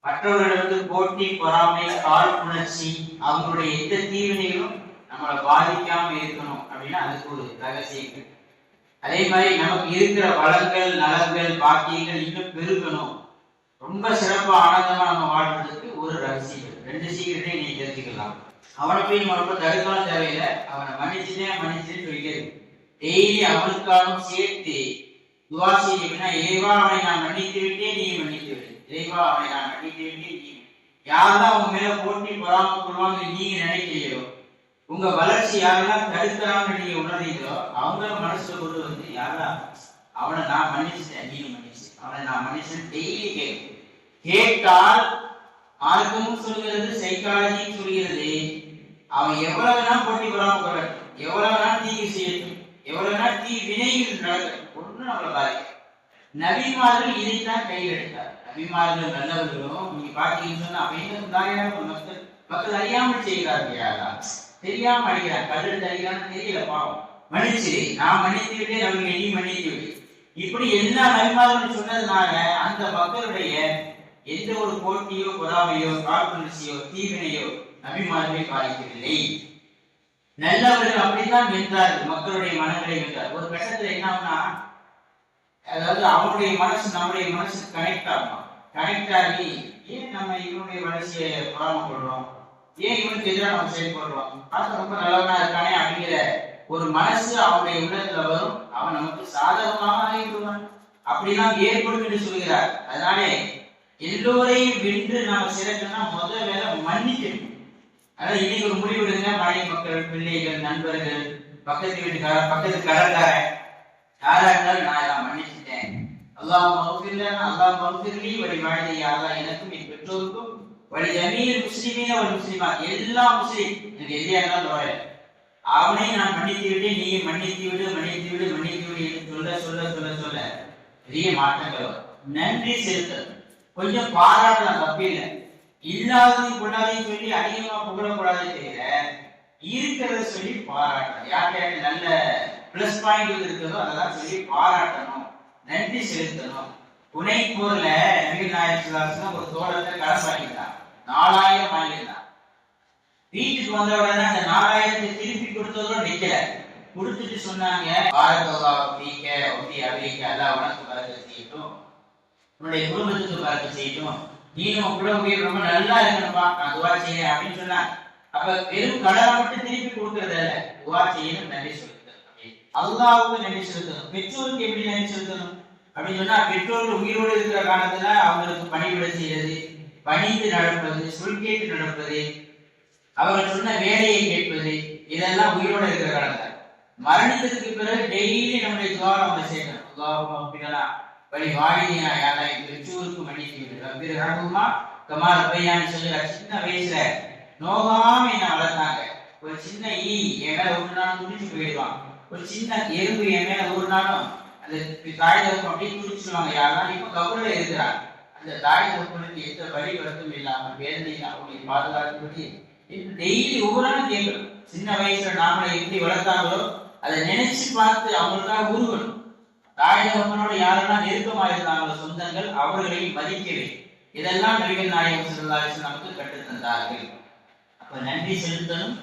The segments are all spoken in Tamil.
மற்றவர்களிடம் போட்டி, பொறாமை, காழ்ப்புணர்ச்சி, அவங்களுடைய எந்த தீவினைகளும் நம்மளை பாதிக்காம இருக்கணும் அப்படின்னா அதுக்கு ஒரு ரகசியங்கள். அதே மாதிரி நமக்கு இருக்கிற வளங்கள், நலங்கள், பாக்கியங்கள் இன்னும் பெருகணும், ரொம்ப சிறப்பா ஆனந்தமா நம்ம வாழ்றதுக்கு ஒரு ரகசியம். 2 சீக்கிரத்தையும் நீ தெரிஞ்சுக்கலாம். அவனை போய் நம்ம ரொம்ப தடுக்கலாம் தேவையில்லை. அவனை மன்னிச்சுட்டு சொல்லிக்கிறது. டெய்லி அவனுக்காகவும் சேர்த்து துவா செய்யணும்னா, இறைவா அவனை நான் மன்னித்து விட்டேன், நீ மன்னித்து விடு. இறைவா அவனை நான் மன்னித்து விட்டேன், நீ. யாரெல்லாம் அவங்க மேல போட்டி பொறாம கொள்வாங்க நீங்க நினைக்கிறீங்களோ, உங்க வளர்ச்சி யாரெல்லாம் தடுக்கிறாங்கன்னு நீங்க உணர்றீங்களோ, அவங்க மனசுல கொண்டு வந்து யாரா அவனை நான் மன்னிச்சுட்டேன், நீங்க மன்னிச்சு, அவனை நான் மன்னிச்சேன் டெய்லி கேட்டால் மார்க்கமும் சொல்கிறது, சைக்காலஜியும் சொல்கிறது, அவன் எவ்வளவு நாள் போட்டி பொறாம கொள்ளட்டும், எவ்வளவு நாள் தீங்கு செய்யட்டும், எவ்வளவு நாள் தீ வினைகள் நடக்கட்டும், ஒன்றும் நம்மளை பாதிக்கும். நபிமார்கள் இதைத்தான் கையில் எடுத்தார். நபிமார்கள் நல்லவர்களும் நீங்க பாத்தீங்கன்னு சொன்னா மக்கள் அறியாமல் செய்கிறார்கள். யாரா தெரியாம அடிக்கிறான், கல்லெடுத்து அடிக்கிறான்னு தெரியல, பாவம். மன்னிச்சு, நான் மன்னித்து விட்டேன், அவங்க நீ மன்னித்து விடு. இப்படி எல்லா நபிமார்களும் சொன்னதுனால அந்த மக்களுடைய எந்த ஒரு போட்டியோ, பொறாமையோ, காழ்ப்புணர்ச்சியோ, தீவினையோ நபிமார்களை பாதிக்கவில்லை. நல்லவர்கள் அப்படித்தான் வென்றார்கள், மக்களுடைய மனங்களை வென்றார். ஒரு கட்டத்துல என்னன்னா, அதாவது அவனுடைய மனசு நம்முடைய மனசு கனெக்ட் ஆகும். கனெக்ட் ஆகி ஏன் நம்ம இவனுடைய வளர்ச்சியை பொறாமப்படுறோம், ஏன் இவனுக்கு எதிராக நம்ம செயல்படுறோம், அது ரொம்ப நல்லவனா இருக்கானே அப்படிங்கிற ஒரு மனசு அவனுடைய உள்ளத்துல வரும். அவன் நமக்கு சாதகமாக ஆகிடுவான். அப்படிலாம் ஏற்படும் என்று சொல்கிறார். அதனாலே எல்லோரையும் வென்று நாம சிறக்கணும்னா முதல் வேலை மன்னிக்கணும். அதாவது இன்னைக்கு ஒரு முடிவு எடுங்க, மனைவி, மக்கள், பிள்ளைகள், நண்பர்கள், பக்கத்து வீட்டுக்காரர், பக்கத்து கடற்காரன், யாரா இருந்தாலும் நான் எல்லாம் மன்னிச்சுட்டேன். அல்லாஹ் மௌஃபிர்லி வழி வாழ்ந்தையாதா எனக்கும் என் பெற்றோருக்கும் வழி ஜமீல் முஸ்லிமீன ஒரு முஸ்லிமா, எல்லா முஸ்லிம் எனக்கு எதிரியா இருந்தாலும் அவனை நான் மன்னித்து விட்டேன், நீ மன்னித்து விடு, மன்னித்து விடு, மன்னித்து விடு என்று சொல்ல சொல்ல சொல்ல சொல்ல பெரிய மாற்றங்கள் வரும். நன்றி செலுத்தல், கொஞ்சம் பாராட்டலாம், தப்பில்லை. இல்லாததையும் கொண்டாதையும் சொல்லி அதிகமா புகழக்கூடாதே தவிர இருக்கிறத சொல்லி பாராட்டணும். யார்கிட்ட நல்ல பிளஸ் பாயிண்ட் இருக்கிறதோ அதெல்லாம் சொல்லி பாராட்டணும், நன்றி செலுத்தணும். புனை போர்ல நபிகள் நாயகம் ஒரு தோழத்தை கடன் வாங்கிட்டான், 4000 வாங்கியிருந்தான். வீட்டுக்கு வந்த உடனே அந்த 4000 திருப்பி கொடுத்ததோட நிக்கல, கொடுத்துட்டு சொன்னாங்க, உனக்கு பறக்க செய்யட்டும், உன்னுடைய குடும்பத்துக்கு பறக்க செய்யட்டும், நீனும் குடும்பம் ரொம்ப நல்லா இருக்கணும்பா, நான் துவா செய்யறேன் அப்படின்னு சொன்னாங்க. அப்ப வெறும் கடனை மட்டும் திருப்பி கொடுக்கறது இல்ல, துவா செய்யணும், நன்றி செலுத்தணும். அல்லாஹ்வுக்கு நன்றி செலுத்தணும். பெற்றோருக்கு எப்படி நன்றி செலுத்தணும் அப்படின்னு சொன்னா, பெற்றோர்கள் உயிரோடு இருக்கிற காலத்துல அவங்களுக்கு பணிவிட செய்யறது, பணிந்து நடப்பது, சொல் கேட்டு நடப்பது, அவர்கள் சொன்ன வேலையை கேட்பது, இதெல்லாம் உயிரோடு இருக்கிற காலத்துல. மரணத்துக்கு பிறகு டெய்லி நம்முடைய துவாவை அவங்க சேர்க்கணும். அல்லாஹ் வழி வாடினா யாரா பெற்றோருக்கு மன்னித்து விடுமா கமால் பையான்னு சொல்லுற. சின்ன வயசுல நோகாம என்ன வளர்த்தாங்க. ஒரு சின்ன ஈ என் மேல ஒரு நாள் துடிச்சு போயிடுவான், ஒரு சின்ன எறும்பு என் மேல ஒரு நாளும் அந்த தாய்தகம் அப்படியே துடிச்சுடுவாங்க. யாரெல்லாம் இப்ப கபூர்ல இருக்கிறாங்க, அந்த தாய்தகங்களுக்கு எந்த வழி வருத்தம் இல்லாமல் வேதனை அவங்களை பாதுகாத்து டெய்லி ஒவ்வொரு நாளும் கேட்கணும். சின்ன வயசுல நாமளை எப்படி வளர்த்தாங்களோ அதை நினைச்சு பார்த்து அவங்களுக்காக உருவணும். தாய்தகப்பனோட யாரெல்லாம் நெருக்கமாக இருந்தாங்களோ சொந்தங்கள், அவர்களையும் மதிக்கவே. இதெல்லாம் நபிகள் நாயகம் ஸல்லல்லாஹு அலைஹி வஸல்லம் நமக்கு கற்றுத் தந்தார்கள். அப்ப நன்றி செலுத்தணும்.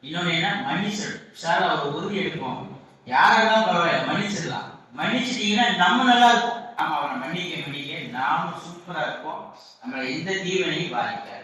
இன்னொன்னு என்ன, மன்னிச்சிடணும். ஒரு உறுதி எடுப்போம், யாரெல்லாம் பரவாயில்ல மன்னிச்சிடலாம். மன்னிச்சிட்டீங்கன்னா நம்ம நல்லா இருக்கும், நாம அவனை மன்னிக்க நாம சூப்பரா இருப்போம், நம்மளை எந்த தீவனையும் பாதிக்க